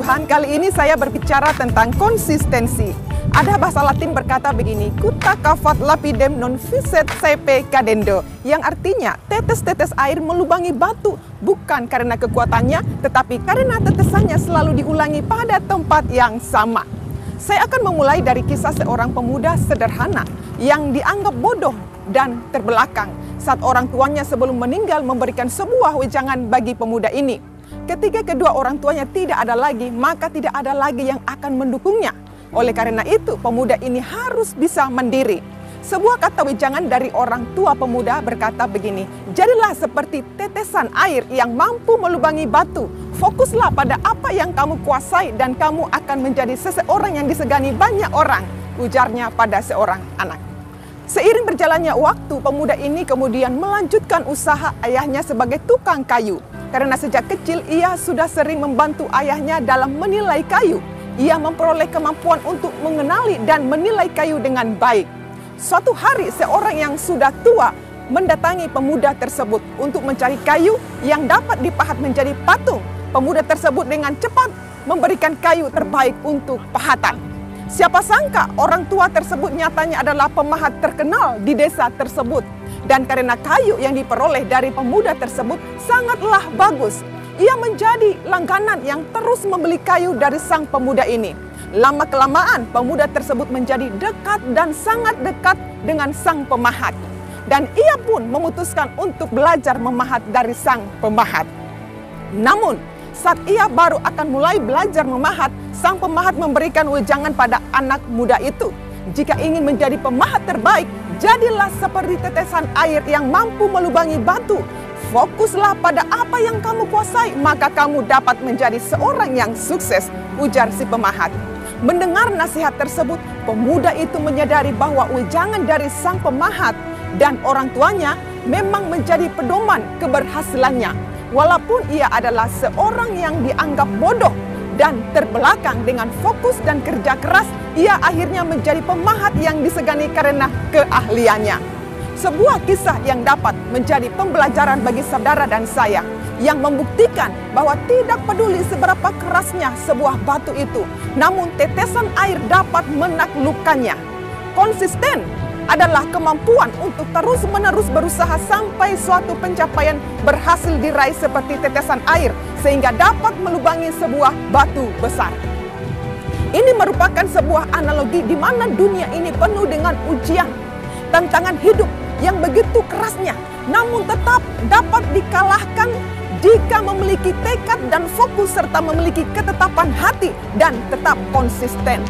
Tuhan, kali ini saya berbicara tentang konsistensi. Ada bahasa Latin berkata begini, "Cutta cavat lapidem non viset saepe cadendo," yang artinya tetes-tetes air melubangi batu, bukan karena kekuatannya, tetapi karena tetesannya selalu diulangi pada tempat yang sama. Saya akan memulai dari kisah seorang pemuda sederhana yang dianggap bodoh dan terbelakang saat orang tuanya sebelum meninggal memberikan sebuah wejangan bagi pemuda ini. Ketika kedua orang tuanya tidak ada lagi, maka tidak ada lagi yang akan mendukungnya. Oleh karena itu, pemuda ini harus bisa mandiri. Sebuah kata wejangan dari orang tua pemuda berkata begini, "Jadilah seperti tetesan air yang mampu melubangi batu. Fokuslah pada apa yang kamu kuasai dan kamu akan menjadi seseorang yang disegani banyak orang," ujarnya pada seorang anak. Seiring berjalannya waktu, pemuda ini kemudian melanjutkan usaha ayahnya sebagai tukang kayu. Karena sejak kecil ia sudah sering membantu ayahnya dalam menilai kayu. Ia memperoleh kemampuan untuk mengenali dan menilai kayu dengan baik. Suatu hari seorang yang sudah tua mendatangi pemuda tersebut untuk mencari kayu yang dapat dipahat menjadi patung. Pemuda tersebut dengan cepat memberikan kayu terbaik untuk pahatan. Siapa sangka orang tua tersebut nyatanya adalah pemahat terkenal di desa tersebut. Dan karena kayu yang diperoleh dari pemuda tersebut sangatlah bagus, ia menjadi langganan yang terus membeli kayu dari sang pemuda ini. Lama-kelamaan pemuda tersebut menjadi dekat dan sangat dekat dengan sang pemahat. Dan ia pun memutuskan untuk belajar memahat dari sang pemahat. Namun, saat ia baru akan mulai belajar memahat, sang pemahat memberikan wejangan pada anak muda itu. "Jika ingin menjadi pemahat terbaik, jadilah seperti tetesan air yang mampu melubangi batu. Fokuslah pada apa yang kamu kuasai, maka kamu dapat menjadi seorang yang sukses," ujar si pemahat. Mendengar nasihat tersebut, pemuda itu menyadari bahwa wejangan dari sang pemahat dan orang tuanya memang menjadi pedoman keberhasilannya. Walaupun ia adalah seorang yang dianggap bodoh dan terbelakang, dengan fokus dan kerja keras, ia akhirnya menjadi pemahat yang disegani karena keahliannya. Sebuah kisah yang dapat menjadi pembelajaran bagi saudara dan saya, yang membuktikan bahwa tidak peduli seberapa kerasnya sebuah batu itu, namun tetesan air dapat menaklukkannya. Konsisten adalah kemampuan untuk terus-menerus berusaha sampai suatu pencapaian berhasil diraih seperti tetesan air, sehingga dapat melubangi sebuah batu besar. Ini merupakan sebuah analogi di mana dunia ini penuh dengan ujian, tantangan hidup yang begitu kerasnya, namun tetap dapat dikalahkan jika memiliki tekad dan fokus serta memiliki ketetapan hati dan tetap konsisten.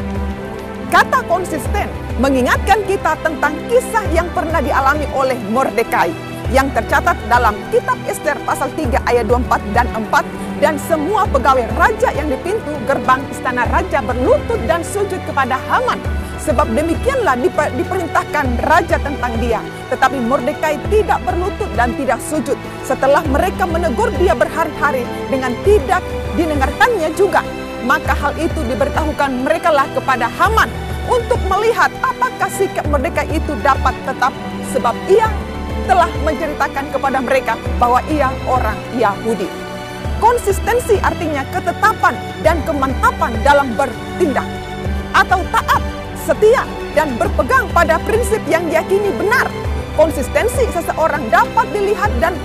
Kata konsisten mengingatkan kita tentang kisah yang pernah dialami oleh Mordekai yang tercatat dalam kitab Ester pasal 3 ayat 24 dan 4. Dan semua pegawai raja yang di pintu gerbang istana raja berlutut dan sujud kepada Haman, sebab demikianlah diperintahkan raja tentang dia. Tetapi Mordekai tidak berlutut dan tidak sujud. Setelah mereka menegur dia berhari-hari dengan tidak didengarkannya juga, maka hal itu diberitahukan merekalah kepada Haman untuk melihat apakah sikap Mordekai itu dapat tetap, sebab ia telah menceritakan kepada mereka bahwa ia orang Yahudi. Konsistensi artinya ketetapan dan kemantapan dalam bertindak, atau taat, setia, dan berpegang pada prinsip yang diyakini benar. Konsistensi seseorang dapat dilihat dan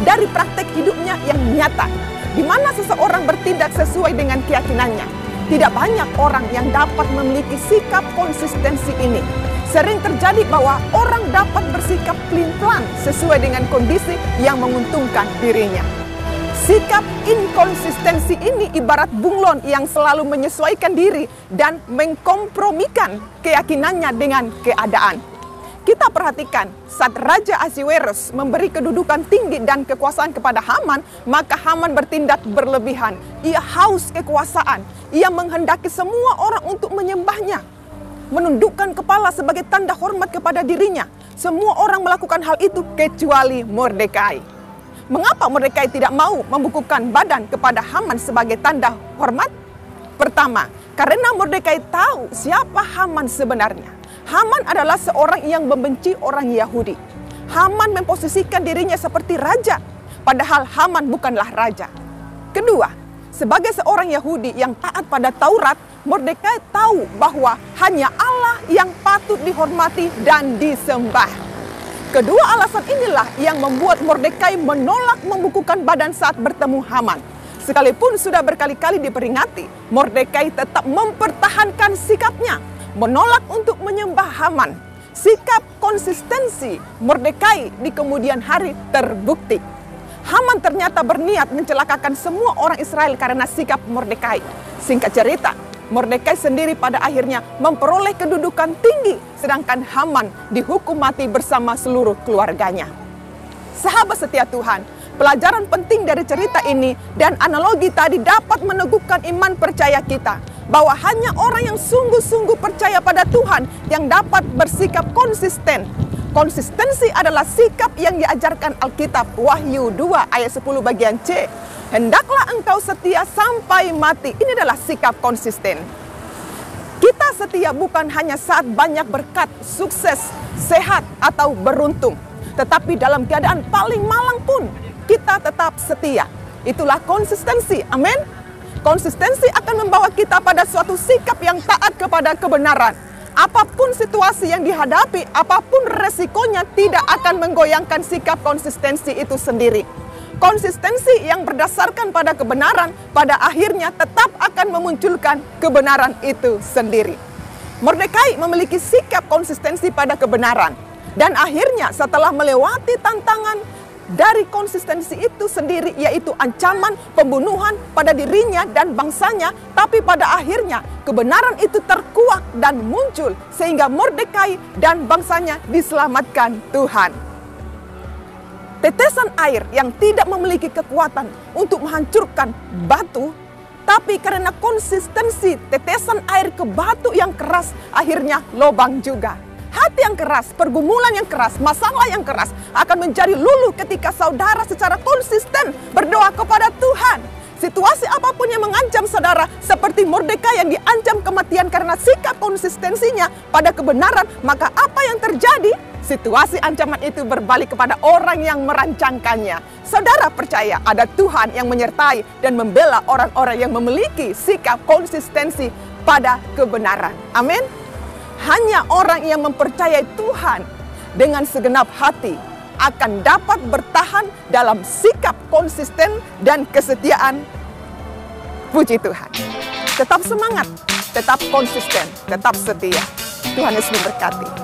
dari praktek hidupnya yang nyata, di mana seseorang bertindak sesuai dengan keyakinannya. Tidak banyak orang yang dapat memiliki sikap konsistensi ini. Sering terjadi bahwa orang dapat bersikap pelin-pelan sesuai dengan kondisi yang menguntungkan dirinya. Sikap inkonsistensi ini ibarat bunglon yang selalu menyesuaikan diri dan mengkompromikan keyakinannya dengan keadaan. Kita perhatikan, saat Raja Ahasuerus memberi kedudukan tinggi dan kekuasaan kepada Haman, maka Haman bertindak berlebihan. Ia haus kekuasaan. Ia menghendaki semua orang untuk menyembahnya, menundukkan kepala sebagai tanda hormat kepada dirinya. Semua orang melakukan hal itu kecuali Mordekai. Mengapa Mordekai tidak mau membukukan badan kepada Haman sebagai tanda hormat? Pertama, karena Mordekai tahu siapa Haman sebenarnya. Haman adalah seorang yang membenci orang Yahudi. Haman memposisikan dirinya seperti raja, padahal Haman bukanlah raja. Kedua, Sebagai seorang Yahudi yang taat pada Taurat, Mordekai tahu bahwa hanya Allah yang patut dihormati dan disembah. Kedua alasan inilah yang membuat Mordekai menolak membukukan badan saat bertemu Haman. Sekalipun sudah berkali-kali diperingati, Mordekai tetap mempertahankan sikapnya, menolak untuk menyembah Haman. Sikap konsistensi Mordekai di kemudian hari terbukti. Haman ternyata berniat mencelakakan semua orang Israel karena sikap Mordekai. Singkat cerita, Mordekai sendiri pada akhirnya memperoleh kedudukan tinggi, sedangkan Haman dihukum mati bersama seluruh keluarganya. Sahabat setia Tuhan, pelajaran penting dari cerita ini dan analogi tadi dapat meneguhkan iman percaya kita, bahwa hanya orang yang sungguh-sungguh percaya pada Tuhan yang dapat bersikap konsisten. Konsistensi adalah sikap yang diajarkan Alkitab, Wahyu 2 ayat 10 bagian C. Hendaklah engkau setia sampai mati. Ini adalah sikap konsisten. Kita setia bukan hanya saat banyak berkat, sukses, sehat, atau beruntung. Tetapi dalam keadaan paling malang pun, kita tetap setia. Itulah konsistensi. Amin. Konsistensi akan membawa kita pada suatu sikap yang taat kepada kebenaran. Apapun situasi yang dihadapi, apapun resikonya tidak akan menggoyangkan sikap konsistensi itu sendiri. Konsistensi yang berdasarkan pada kebenaran pada akhirnya tetap akan memunculkan kebenaran itu sendiri. Mordekai memiliki sikap konsistensi pada kebenaran. Dan akhirnya setelah melewati tantangan dari konsistensi itu sendiri, yaitu ancaman pembunuhan pada dirinya dan bangsanya, tapi pada akhirnya kebenaran itu terkuak dan muncul sehingga Mordekai dan bangsanya diselamatkan Tuhan. Tetesan air yang tidak memiliki kekuatan untuk menghancurkan batu, tapi karena konsistensi tetesan air ke batu yang keras, akhirnya lubang juga. Hati yang keras, pergumulan yang keras, masalah yang keras akan menjadi luluh ketika saudara secara konsisten berdoa kepada Tuhan. Situasi apapun yang mengancam saudara, seperti Mordekai yang diancam kematian karena sikap konsistensinya pada kebenaran, maka apa yang terjadi? Situasi ancaman itu berbalik kepada orang yang merancangkannya. Saudara percaya ada Tuhan yang menyertai dan membela orang-orang yang memiliki sikap konsistensi pada kebenaran. Amin. Hanya orang yang mempercayai Tuhan dengan segenap hati akan dapat bertahan dalam sikap konsisten dan kesetiaan. Puji Tuhan. Tetap semangat, tetap konsisten, tetap setia. Tuhan Yesus memberkati.